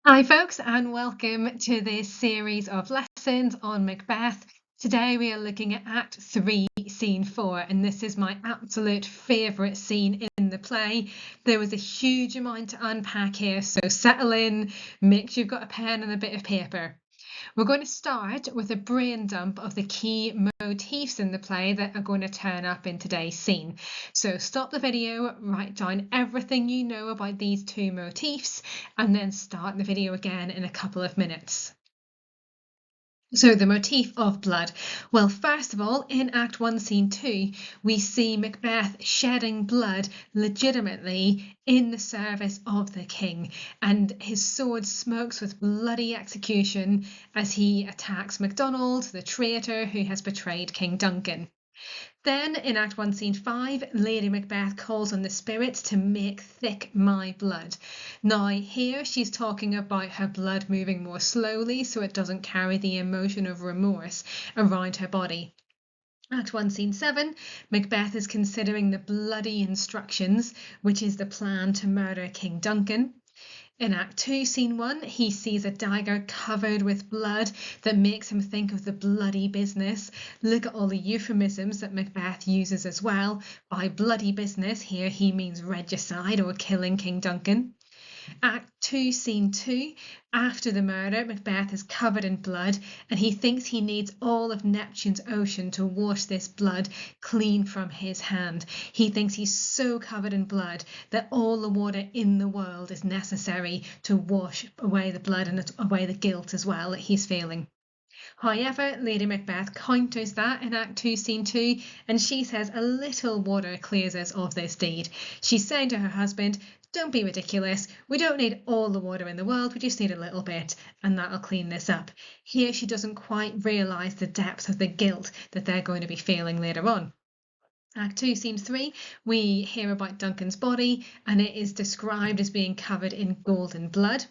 Hi, folks, and welcome to this series of lessons on Macbeth. Today we are looking at Act 3, Scene 4, and this is my absolute favourite scene in the play. There was a huge amount to unpack here, so settle in, make sure you've got a pen and a bit of paper. We're going to start with a brain dump of the key motifs in the play that are going to turn up in today's scene. So stop the video, write down everything you know about these two motifs, and then start the video again in a couple of minutes. So the motif of blood. Well, first of all, in Act 1, Scene 2, we see Macbeth shedding blood legitimately in the service of the king, and his sword smokes with bloody execution as he attacks MacDonald, the traitor who has betrayed King Duncan. Then in Act 1, Scene 5, Lady Macbeth calls on the spirits to make thick my blood. Now here she's talking about her blood moving more slowly so it doesn't carry the emotion of remorse around her body. Act 1, Scene 7, Macbeth is considering the bloody instructions, which is the plan to murder King Duncan. In Act 2, Scene 1, he sees a dagger covered with blood that makes him think of the bloody business. Look at all the euphemisms that Macbeth uses as well. By bloody business, here he means regicide or killing King Duncan. Act 2, Scene 2, after the murder, Macbeth is covered in blood and he thinks he needs all of Neptune's ocean to wash this blood clean from his hand. He thinks he's so covered in blood that all the water in the world is necessary to wash away the blood and away the guilt as well that he's feeling. However, Lady Macbeth counters that in Act 2, Scene 2, and she says a little water clears us of this deed. She's saying to her husband, don't be ridiculous. We don't need all the water in the world. We just need a little bit, and that'll clean this up. Here she doesn't quite realise the depth of the guilt that they're going to be feeling later on. Act 2, Scene 3, we hear about Duncan's body, and it is described as being covered in golden blood.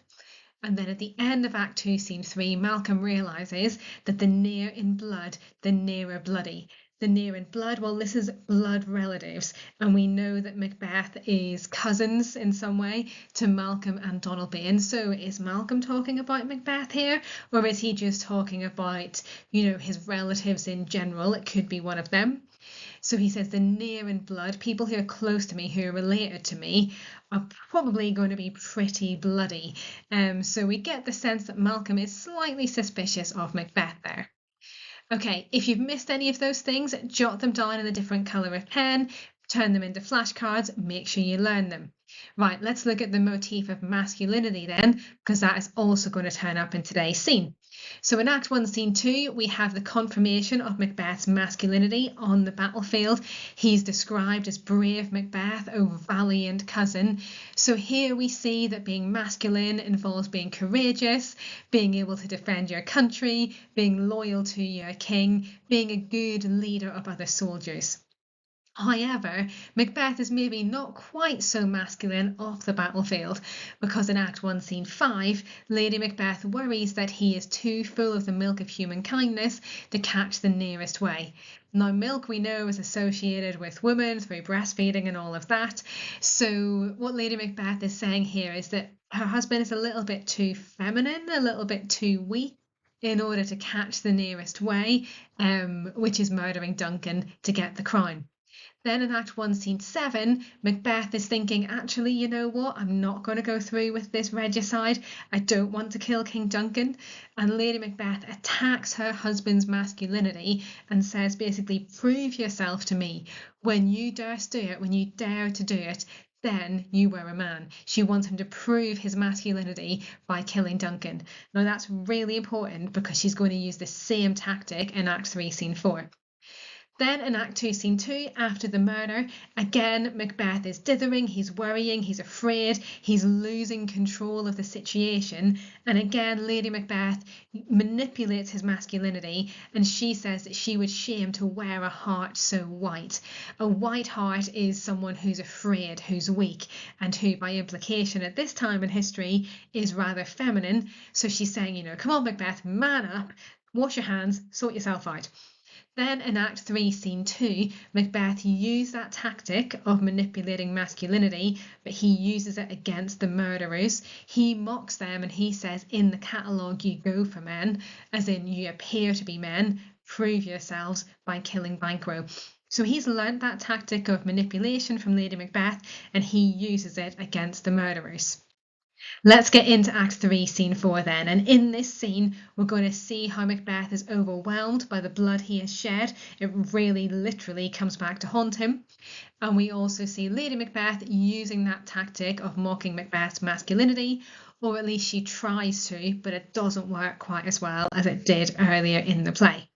And then at the end of Act 2, Scene 3, Malcolm realises that the near in blood, the nearer bloody. The near in blood, well, this is blood relatives, and we know that Macbeth is cousins in some way to Malcolm and Donalbain. So is Malcolm talking about Macbeth here, or is he just talking about, his relatives in general? It could be one of them. So he says the near in blood, people who are close to me, who are related to me, are probably going to be pretty bloody. So we get the sense that Malcolm is slightly suspicious of Macbeth there. Okay, if you've missed any of those things, jot them down in a different colour of pen, turn them into flashcards, make sure you learn them. Right, let's look at the motif of masculinity then, because that is also going to turn up in today's scene. So in Act 1, Scene 2, we have the confirmation of Macbeth's masculinity on the battlefield. He's described as brave Macbeth, oh valiant cousin. So here we see that being masculine involves being courageous, being able to defend your country, being loyal to your king, being a good leader of other soldiers. However, Macbeth is maybe not quite so masculine off the battlefield, because in Act 1, Scene 5, Lady Macbeth worries that he is too full of the milk of human kindness to catch the nearest way. Now, milk we know is associated with women through breastfeeding and all of that. So what Lady Macbeth is saying here is that her husband is a little bit too feminine, a little bit too weak in order to catch the nearest way, which is murdering Duncan to get the crown. Then in Act 1, Scene 7, Macbeth is thinking, actually, you know what? I'm not going to go through with this regicide. I don't want to kill King Duncan. And Lady Macbeth attacks her husband's masculinity and says, basically, prove yourself to me. When you durst do it, when you dare to do it, then you were a man. She wants him to prove his masculinity by killing Duncan. Now that's really important because she's going to use the same tactic in Act 3, Scene 4. Then in Act 2, Scene 2, after the murder, again, Macbeth is dithering, he's worrying, he's afraid, he's losing control of the situation. And again, Lady Macbeth manipulates his masculinity, and she says that she would shame to wear a heart so white. A white heart is someone who's afraid, who's weak, and who, by implication at this time in history, is rather feminine. So she's saying, come on, Macbeth, man up, wash your hands, sort yourself out. Then in Act 3, Scene 2, Macbeth used that tactic of manipulating masculinity, but he uses it against the murderers. He mocks them and he says, in the catalogue you go for men, as in you appear to be men, prove yourselves by killing Banquo. So he's learnt that tactic of manipulation from Lady Macbeth and he uses it against the murderers. Let's get into Act 3, Scene 4 then. And in this scene, we're going to see how Macbeth is overwhelmed by the blood he has shed. It really literally comes back to haunt him. And we also see Lady Macbeth using that tactic of mocking Macbeth's masculinity, or at least she tries to, but it doesn't work quite as well as it did earlier in the play.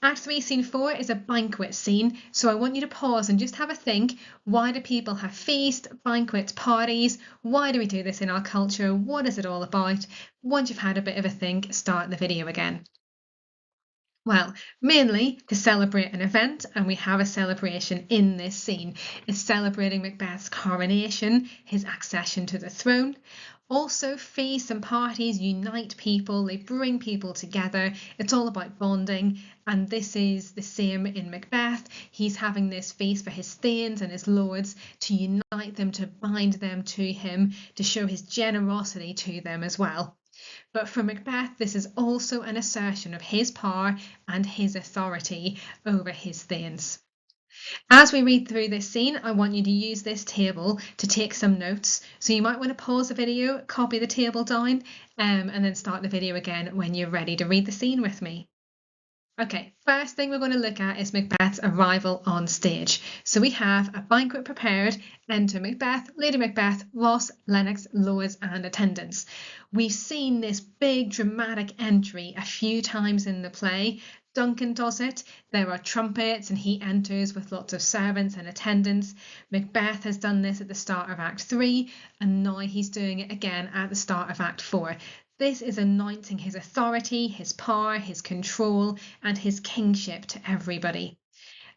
Act 3, Scene 4 is a banquet scene, so I want you to pause and just have a think. Why do people have feasts, banquets, parties? Why do we do this in our culture? What is it all about? Once you've had a bit of a think, start the video again. Well, mainly to celebrate an event, and we have a celebration in this scene. It's celebrating Macbeth's coronation, his accession to the throne. Also, feasts and parties unite people, they bring people together. It's all about bonding, and this is the same in Macbeth. He's having this feast for his thanes and his lords to unite them, to bind them to him, to show his generosity to them as well. But for Macbeth, this is also an assertion of his power and his authority over his thanes. As we read through this scene, I want you to use this table to take some notes. So you might want to pause the video, copy the table down, and then start the video again when you're ready to read the scene with me. Okay, first thing we're going to look at is Macbeth's arrival on stage. So we have a banquet prepared, enter Macbeth, Lady Macbeth, Ross, Lennox, lords and attendants. We've seen this big dramatic entry a few times in the play. Duncan does it. There are trumpets and he enters with lots of servants and attendants. Macbeth has done this at the start of Act 3 and now he's doing it again at the start of Act 4. This is announcing his authority, his power, his control, and his kingship to everybody.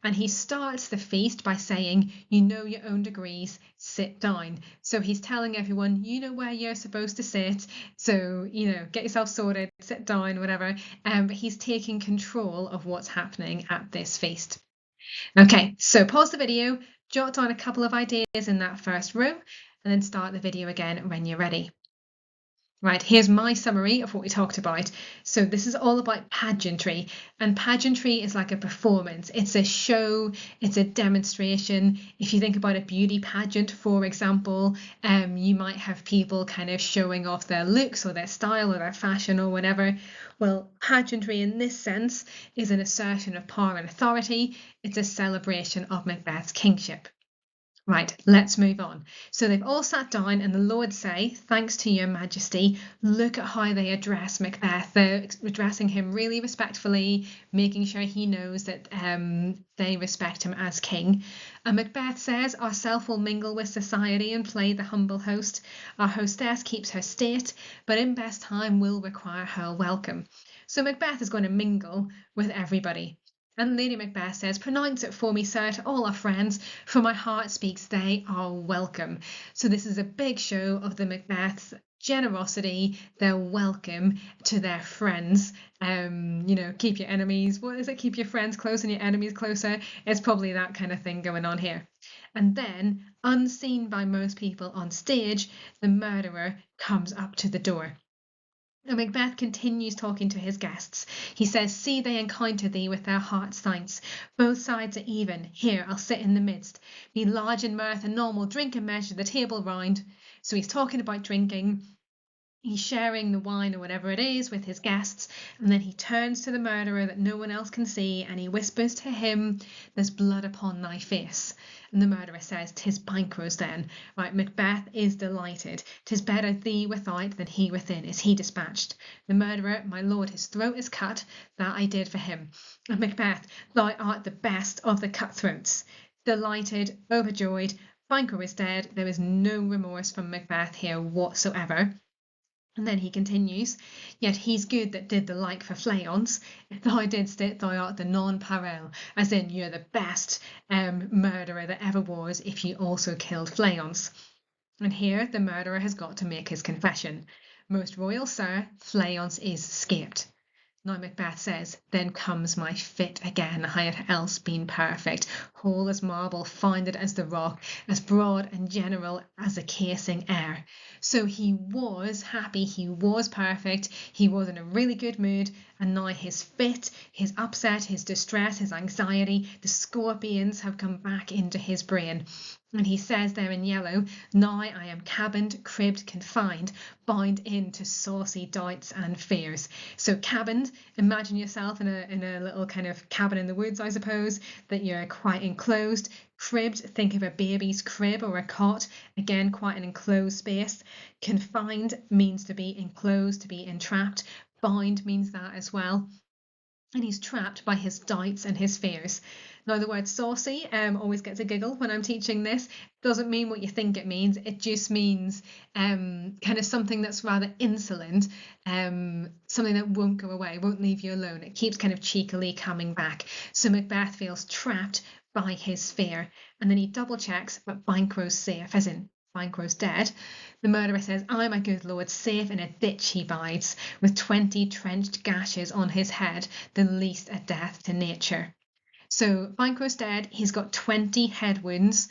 And he starts the feast by saying, you know your own degrees, sit down. So he's telling everyone, you know where you're supposed to sit. So, get yourself sorted, sit down, whatever. But he's taking control of what's happening at this feast. Okay, so pause the video, jot down a couple of ideas in that first row, and then start the video again when you're ready. Right, here's my summary of what we talked about. So this is all about pageantry, and pageantry is like a performance. It's a show, it's a demonstration. If you think about a beauty pageant, for example, you might have people kind of showing off their looks or their style or their fashion or whatever. Well, pageantry in this sense is an assertion of power and authority. It's a celebration of Macbeth's kingship. Right, let's move on. So they've all sat down and the lords say, thanks to your majesty, look at how they address Macbeth. They're addressing him really respectfully, making sure he knows that they respect him as king. And Macbeth says, ourself will mingle with society and play the humble host. Our hostess keeps her state, but in best time will require her welcome. So Macbeth is going to mingle with everybody. And Lady Macbeth says, pronounce it for me, sir, to all our friends, for my heart speaks they are welcome. So this is a big show of the Macbeth's generosity, their welcome to their friends. Keep your enemies, what is it? Keep your friends close and your enemies closer. It's probably that kind of thing going on here. And then, unseen by most people on stage, the murderer comes up to the door. And Macbeth continues talking to his guests. He says, see, they encounter thee with their heart's thanks. Both sides are even. Here, I'll sit in the midst. Be large in mirth and normal, drink and measure the table round. So he's talking about drinking. He's sharing the wine or whatever it is with his guests, and then he turns to the murderer that no one else can see, and he whispers to him, there's blood upon thy face. And the murderer says, 'tis Banquo's then. Right, Macbeth is delighted. 'Tis better thee without than he within. Is he dispatched? The murderer, my lord, his throat is cut. That I did for him. And Macbeth, thou art the best of the cutthroats. Delighted, overjoyed, Banquo is dead. There is no remorse from Macbeth here whatsoever. And then he continues, yet he's good that did the like for Fleance. If thou didst it, thou art the non-pareil, as in you're the best murderer that ever was if you also killed Fleance. And here the murderer has got to make his confession. Most royal sir, Fleance is escaped. Now Macbeth says, then comes my fit again, had else been perfect, whole as marble, founded as the rock, as broad and general as a casing air. So he was happy, he was perfect, he was in a really good mood, and now his fit, his upset, his distress, his anxiety, the scorpions have come back into his brain. And he says there in yellow, now I am cabined, cribbed, confined, bound into saucy doubts and fears. So cabined, imagine yourself in a little kind of cabin in the woods, I suppose, that you're quite enclosed. Cribbed, think of a baby's crib or a cot, again, quite an enclosed space. Confined means to be enclosed, to be entrapped. Bound means that as well. And he's trapped by his doubts and his fears. Now, the word saucy always gets a giggle when I'm teaching this. Doesn't mean what you think it means. It just means kind of something that's rather insolent, something that won't go away, won't leave you alone. It keeps kind of cheekily coming back. So Macbeth feels trapped by his fear. And then he double checks, but Banquo's safe, as in Banquo's dead. The murderer says, I, my good lord, safe in a ditch he bides, with 20 trenched gashes on his head, the least a death to nature. So Banquo's dead, he's got 20 head wounds,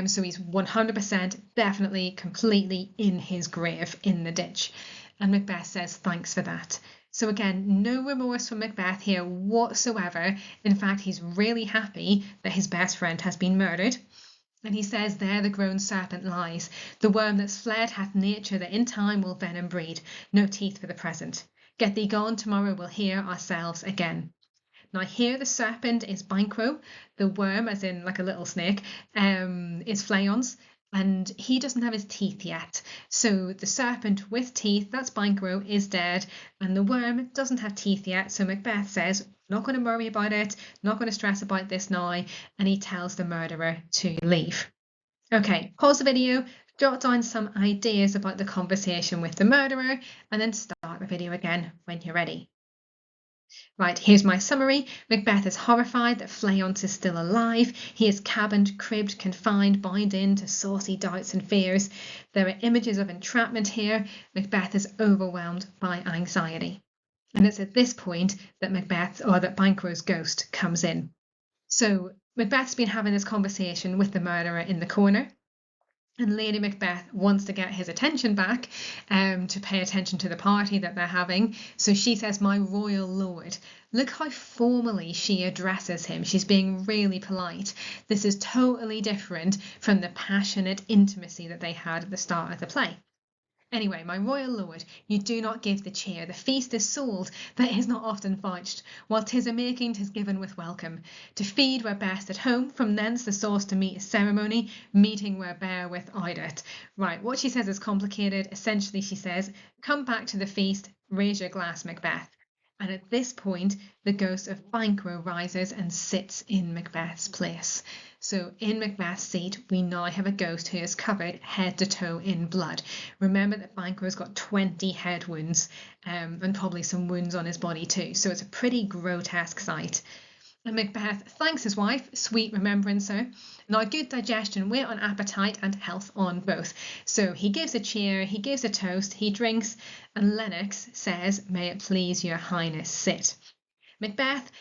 so he's 100% definitely completely in his grave, in the ditch. And Macbeth says, thanks for that. So again, no remorse from Macbeth here whatsoever. In fact, he's really happy that his best friend has been murdered. And he says, there the grown serpent lies, the worm that's fled hath nature that in time will venom breed, no teeth for the present. Get thee gone, tomorrow we'll hear ourselves again. Now here the serpent is Banquo, the worm, as in like a little snake, is Fleance, and he doesn't have his teeth yet. So the serpent with teeth, that's Banquo, is dead, and the worm doesn't have teeth yet. So Macbeth says, not going to worry about it, not going to stress about this now, and he tells the murderer to leave. Okay, pause the video, jot down some ideas about the conversation with the murderer, and then start the video again when you're ready. Right, here's my summary. Macbeth is horrified that Fleance is still alive. He is cabined, cribbed, confined, bound in to saucy doubts and fears. There are images of entrapment here. Macbeth is overwhelmed by anxiety. And it's at this point that Banquo's ghost comes in. So Macbeth's been having this conversation with the murderer in the corner. And Lady Macbeth wants to get his attention back, to pay attention to the party that they're having. So she says, my royal lord. Look how formally she addresses him. She's being really polite. This is totally different from the passionate intimacy that they had at the start of the play. Anyway, my royal lord, you do not give the cheer. The feast is sold, that is not often vouched. While 'tis a making, 'tis given with welcome. To feed were best at home, from thence the sauce to meat is ceremony, meeting were bare without it. Right, what she says is complicated. Essentially, she says, come back to the feast, raise your glass, Macbeth. And at this point, the ghost of Banquo rises and sits in Macbeth's place. So in Macbeth's seat, we now have a ghost who is covered head to toe in blood. Remember that Banquo's got 20 head wounds, and probably some wounds on his body too. So it's a pretty grotesque sight. And Macbeth thanks his wife, sweet remembrancer. Now good digestion, weight on appetite, and health on both. So he gives a cheer, he gives a toast, he drinks, and Lennox says, may it please your highness sit. Macbeth,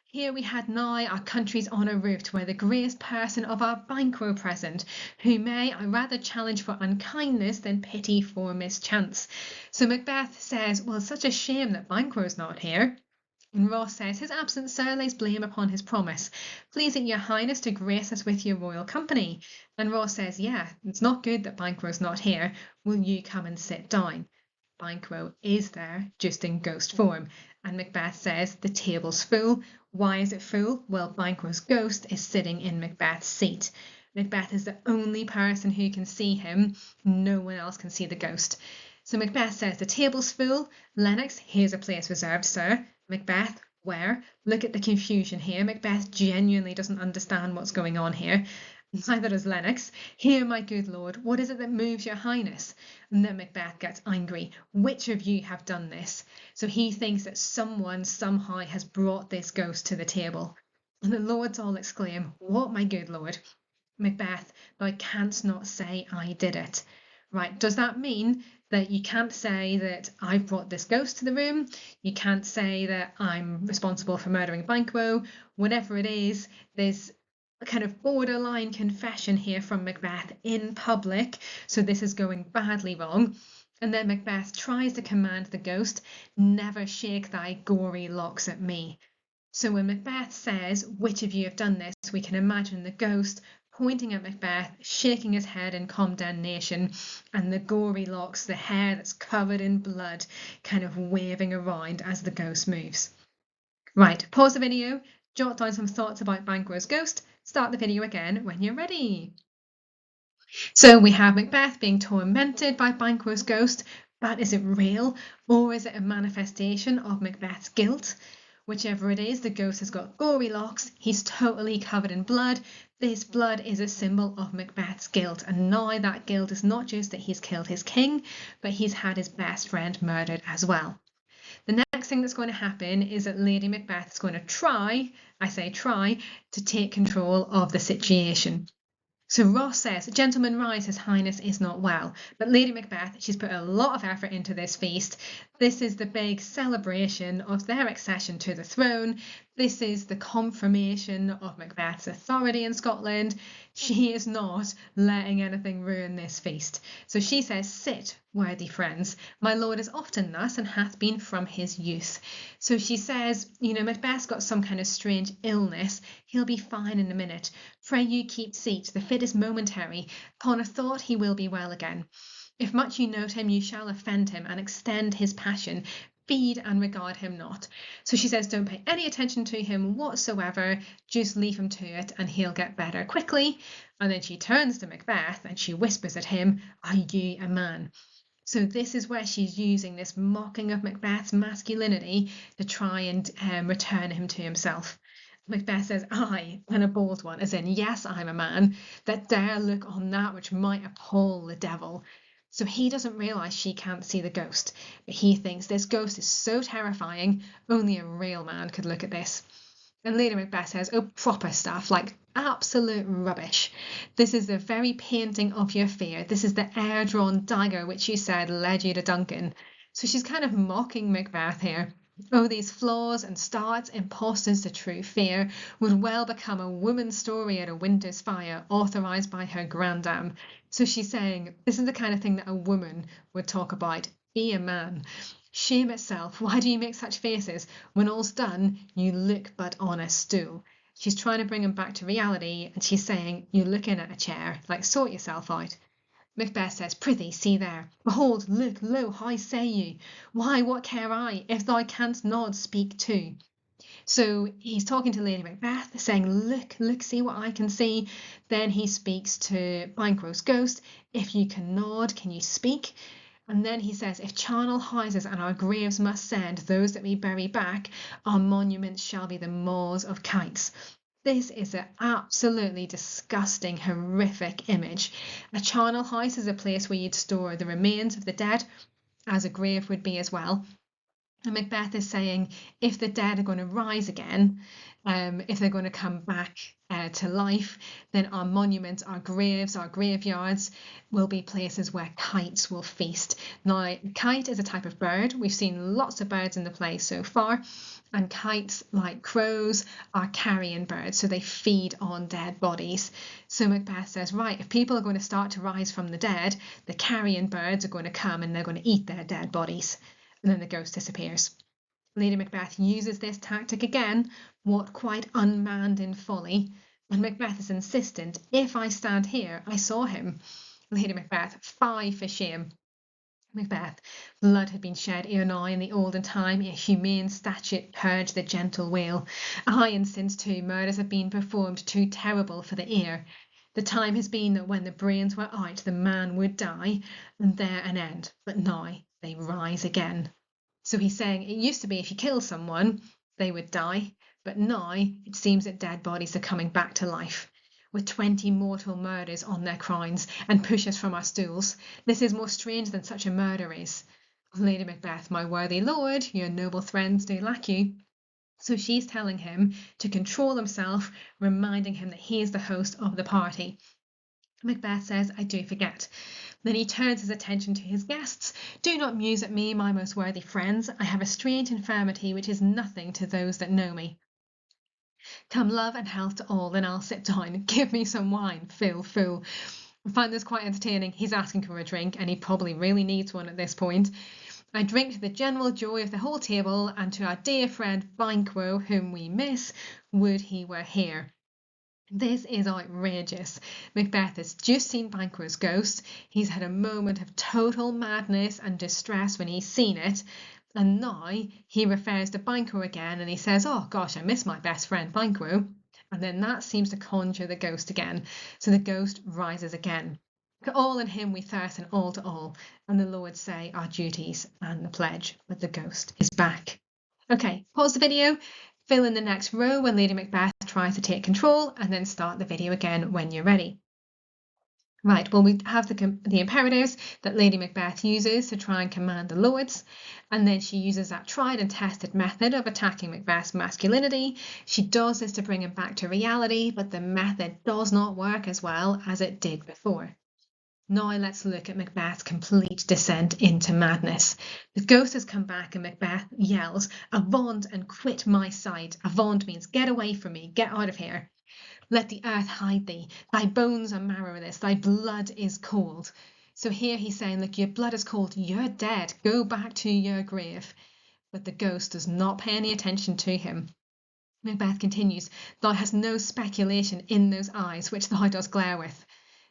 here we had now our country's honour roofed, where the greatest person of our Banquo present, who may I rather challenge for unkindness than pity for mischance. So Macbeth says, well, it's such a shame that Banquo's not here. And Ross says, his absence, sir, lays blame upon his promise, pleasing your highness to grace us with your royal company. And Ross says, yeah, it's not good that Banquo's not here. Will you come and sit down? Banquo is there, just in ghost form. And Macbeth says, the table's full. Why is it full? Well, Banquo's ghost is sitting in Macbeth's seat. Macbeth is the only person who can see him. No one else can see the ghost. So Macbeth says, the table's full. Lennox, here's a place reserved, sir. Macbeth, where? Look at the confusion here. Macbeth genuinely doesn't understand what's going on here. Neither does Lennox. Here, my good lord, what is it that moves your highness? And then Macbeth gets angry. Which of you have done this? So he thinks that someone somehow has brought this ghost to the table. And the lords all exclaim, what, my good lord? Macbeth, thou canst not say I did it. Right, does that mean that you can't say that I've brought this ghost to the room. You can't say that I'm responsible for murdering Banquo. Whatever it is, there's a kind of borderline confession here from Macbeth in public. So this is going badly wrong. And then Macbeth tries to command the ghost, never shake thy gory locks at me. So when Macbeth says, which of you have done this, we can imagine the ghost pointing at Macbeth, shaking his head in condemnation, and the gory locks, the hair that's covered in blood, kind of waving around as the ghost moves. Right, pause the video, jot down some thoughts about Banquo's ghost, start the video again when you're ready. So we have Macbeth being tormented by Banquo's ghost, but is it real, or is it a manifestation of Macbeth's guilt? Whichever it is, the ghost has got gory locks, he's totally covered in blood. This blood is a symbol of Macbeth's guilt, and now that guilt is not just that he's killed his king, but he's had his best friend murdered as well. The next thing that's going to happen is that Lady Macbeth is going to try, I say try, to take control of the situation. So Ross says, gentlemen rise, his highness is not well. But Lady Macbeth, she's put a lot of effort into this feast. This is the big celebration of their accession to the throne. This is the confirmation of Macbeth's authority in Scotland. She is not letting anything ruin this feast. So she says, sit, worthy friends. My lord is often thus and hath been from his youth. So she says, Macbeth's got some kind of strange illness. He'll be fine in a minute. Pray you keep seat. The fit is momentary. Upon a thought he will be well again. If much you note him, you shall offend him and extend his passion. Feed and regard him not. So she says, don't pay any attention to him whatsoever. Just leave him to it and he'll get better quickly. And then she turns to Macbeth and she whispers at him, are you a man? So this is where she's using this mocking of Macbeth's masculinity to try and return him to himself. Macbeth says, I, and a bold one, as in, yes, I'm a man, that dare look on that which might appall the devil. So he doesn't realise she can't see the ghost, but he thinks this ghost is so terrifying, only a real man could look at this. And Lady Macbeth says, oh, proper stuff, like absolute rubbish. This is the very painting of your fear. This is the air-drawn dagger which you said led you to Duncan. So she's kind of mocking Macbeth here. Oh, these flaws and starts, impostors to true fear, would well become a woman's story at a winter's fire, authorised by her grandam. So she's saying, this is the kind of thing that a woman would talk about. Be a man. Shame itself, why do you make such faces? When all's done, you look but on a stool. She's trying to bring him back to reality, and she's saying, you're looking at a chair, like sort yourself out. Macbeth says, prithee, see there. Behold, look, lo, how say you? Why, what care I, if thou canst not speak too? So he's talking to Lady Macbeth, saying, look, see what I can see. Then he speaks to Banquo's ghost. If you can nod, can you speak? And then he says, if charnel houses and our graves must send those that we bury back, our monuments shall be the maws of kites. This is an absolutely disgusting, horrific image. A charnel house is a place where you'd store the remains of the dead, as a grave would be as well. And Macbeth is saying, if the dead are going to rise again, if they're going to come back to life, then our monuments, our graves, our graveyards will be places where kites will feast. Now, kite is a type of bird. We've seen lots of birds in the play so far, and kites, like crows, are carrion birds, so they feed on dead bodies. So Macbeth says, right, if people are going to start to rise from the dead, the carrion birds are going to come and they're going to eat their dead bodies. And then the ghost disappears. Lady Macbeth uses this tactic again, what quite unmanned in folly, and Macbeth is insistent, if I stand here, I saw him. Lady Macbeth, fie for shame. Macbeth, blood had been shed ere now in the olden time, a humane statute purged the gentle wail. Aye, and since too, murders have been performed too terrible for the ear. The time has been that when the brains were out, the man would die, and there an end. But now they rise again. So he's saying it used to be if you kill someone, they would die, but now it seems that dead bodies are coming back to life. With 20 mortal murders on their crowns and push us from our stools. This is more strange than such a murder is. Lady Macbeth, my worthy lord, your noble friends do lack you. So she's telling him to control himself, reminding him that he is the host of the party. Macbeth says, I do forget. Then he turns his attention to his guests. Do not muse at me, my most worthy friends. I have a strange infirmity which is nothing to those that know me. Come love and health to all, then I'll sit down. Give me some wine, Phil, fool. I find this quite entertaining. He's asking for a drink, and he probably really needs one at this point. I drink to the general joy of the whole table, and to our dear friend Banquo, whom we miss, would he were here. This is outrageous. Macbeth has just seen Banquo's ghost. He's had a moment of total madness and distress when he's seen it. And now he refers to Banquo again and he says, oh gosh, I miss my best friend Banquo. And then that seems to conjure the ghost again. So the ghost rises again. To all in him we thirst and all to all. And the Lords say our duties and the pledge, but the ghost is back. Okay, pause the video. Fill in the next row when Lady Macbeth tries to take control, and then start the video again when you're ready. Right, well, we have the imperatives that Lady Macbeth uses to try and command the Lords, and then she uses that tried and tested method of attacking Macbeth's masculinity. She does this to bring him back to reality, but the method does not work as well as it did before. Now let's look at Macbeth's complete descent into madness. The ghost has come back and Macbeth yells, "Avaunt and quit my sight." Avaunt means get away from me, get out of here. Let the earth hide thee. Thy bones are marrowless, thy blood is cold. So here he's saying, look, your blood is cold, you're dead, go back to your grave. But the ghost does not pay any attention to him. Macbeth continues, thou hast no speculation in those eyes which thou dost glare with.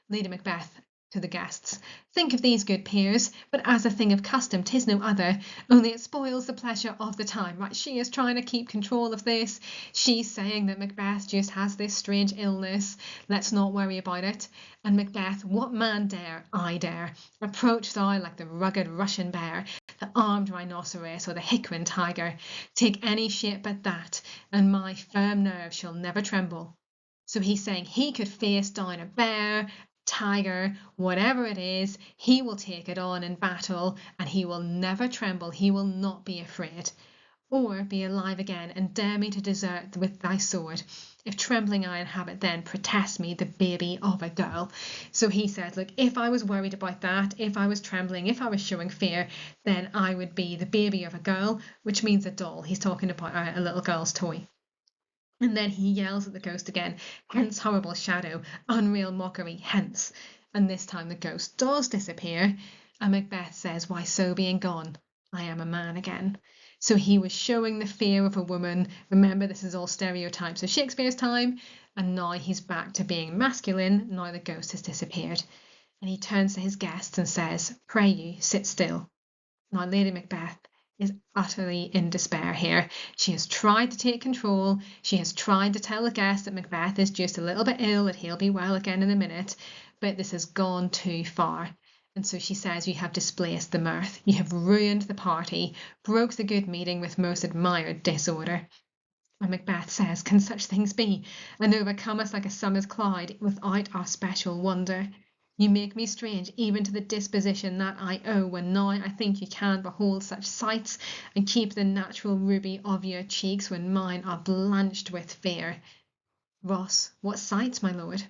Lady Macbeth to the guests, think of these good peers, but as a thing of custom, 'tis no other, only it spoils the pleasure of the time. Right, she is trying to keep control of this. She's saying that Macbeth just has this strange illness, let's not worry about it. And Macbeth, what man dare, I dare, approach thou like the rugged Russian bear, the armed rhinoceros, or the Hickman tiger, take any shape but that, and my firm nerve shall never tremble. So he's saying he could face down a bear, tiger, whatever it is, he will take it on in battle and he will never tremble, he will not be afraid. Or be alive again and dare me to desert with thy sword. If trembling I inhabit, then protest me, the baby of a girl. So he said, look, if I was worried about that, if I was trembling, if I was showing fear, then I would be the baby of a girl, which means a doll. He's talking about a little girl's toy. And then he yells at the ghost again, hence horrible shadow, unreal mockery, hence. And this time the ghost does disappear, and Macbeth says, why, so being gone, I am a man again. So he was showing the fear of a woman. Remember, this is all stereotypes of Shakespeare's time, and now he's back to being masculine. Now the ghost has disappeared. And he turns to his guests and says, pray you, sit still. Now Lady Macbeth is utterly in despair here. She has tried to take control. She has tried to tell the guests that Macbeth is just a little bit ill, that he'll be well again in a minute, but this has gone too far. And so she says, you have displaced the mirth, you have ruined the party, broke the good meeting with most admired disorder. And Macbeth says, can such things be, and overcome us like a summer's cloud without our special wonder? You make me strange even to the disposition that I owe, when now I think you can behold such sights and keep the natural ruby of your cheeks when mine are blanched with fear. Ross, what sights, my lord?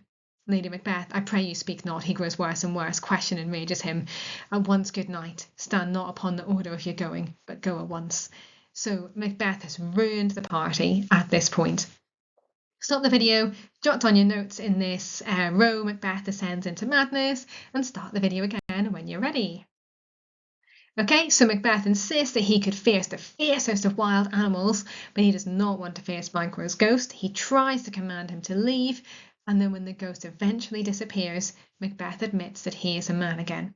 Lady Macbeth, I pray you speak not. He grows worse and worse. Question enrages him. At once good night. Stand not upon the order of your going, but go at once. So Macbeth has ruined the party at this point. Stop the video, jot down your notes in this row, Macbeth descends into madness, and start the video again when you're ready. Okay, so Macbeth insists that he could face the fiercest of wild animals, but he does not want to face Banquo's ghost. He tries to command him to leave, and then when the ghost eventually disappears, Macbeth admits that he is a man again.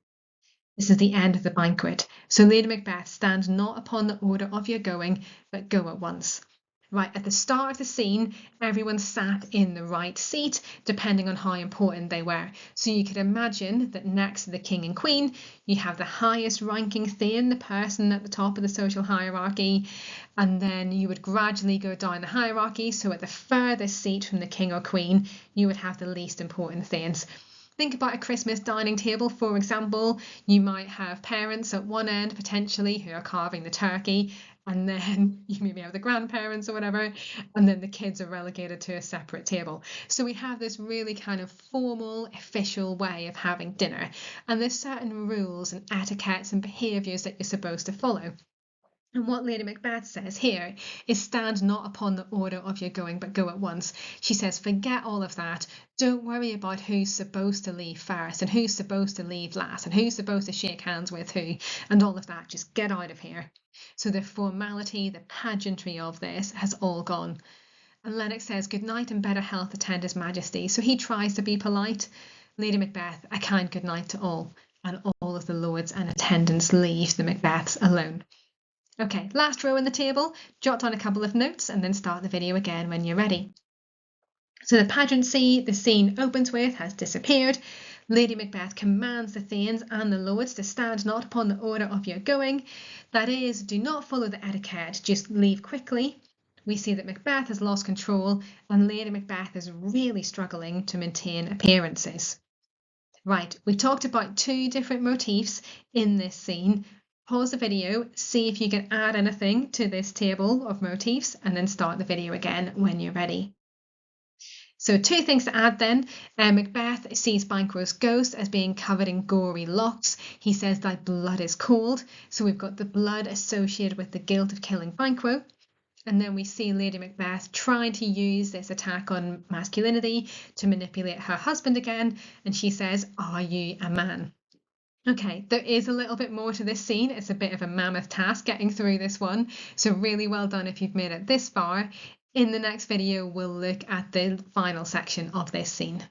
This is the end of the banquet. So Lady Macbeth, stand not upon the order of your going, but go at once. Right at the start of the scene, everyone sat in the right seat, depending on how important they were. So you could imagine that next to the king and queen, you have the highest ranking Thane, the person at the top of the social hierarchy, and then you would gradually go down the hierarchy. So at the furthest seat from the king or queen, you would have the least important Thanes. Think about a Christmas dining table, for example. You might have parents at one end, potentially, who are carving the turkey, and then you maybe have the grandparents or whatever, and then the kids are relegated to a separate table. So we have this really kind of formal, official way of having dinner, and there's certain rules and etiquettes and behaviours that you're supposed to follow. And what Lady Macbeth says here is stand not upon the order of your going, but go at once. She says, forget all of that. Don't worry about who's supposed to leave first and who's supposed to leave last and who's supposed to shake hands with who and all of that. Just get out of here. So the formality, the pageantry of this has all gone. And Lennox says, good night and better health attend His Majesty. So he tries to be polite. Lady Macbeth, a kind good night to all. And all of the lords and attendants leave the Macbeths alone. Okay, last row in the table, jot down a couple of notes and then start the video again when you're ready. So the pageantry the scene opens with has disappeared. Lady Macbeth commands the thanes and the lords to stand not upon the order of your going. That is, do not follow the etiquette, just leave quickly. We see that Macbeth has lost control and Lady Macbeth is really struggling to maintain appearances. Right, we talked about two different motifs in this scene. Pause the video, see if you can add anything to this table of motifs, and then start the video again when you're ready. So two things to add then. Macbeth sees Banquo's ghost as being covered in gory locks. He says that blood is cold. So we've got the blood associated with the guilt of killing Banquo. And then we see Lady Macbeth trying to use this attack on masculinity to manipulate her husband again. And she says, are you a man? Okay, there is a little bit more to this scene. It's a bit of a mammoth task getting through this one. So really well done if you've made it this far. In the next video, we'll look at the final section of this scene.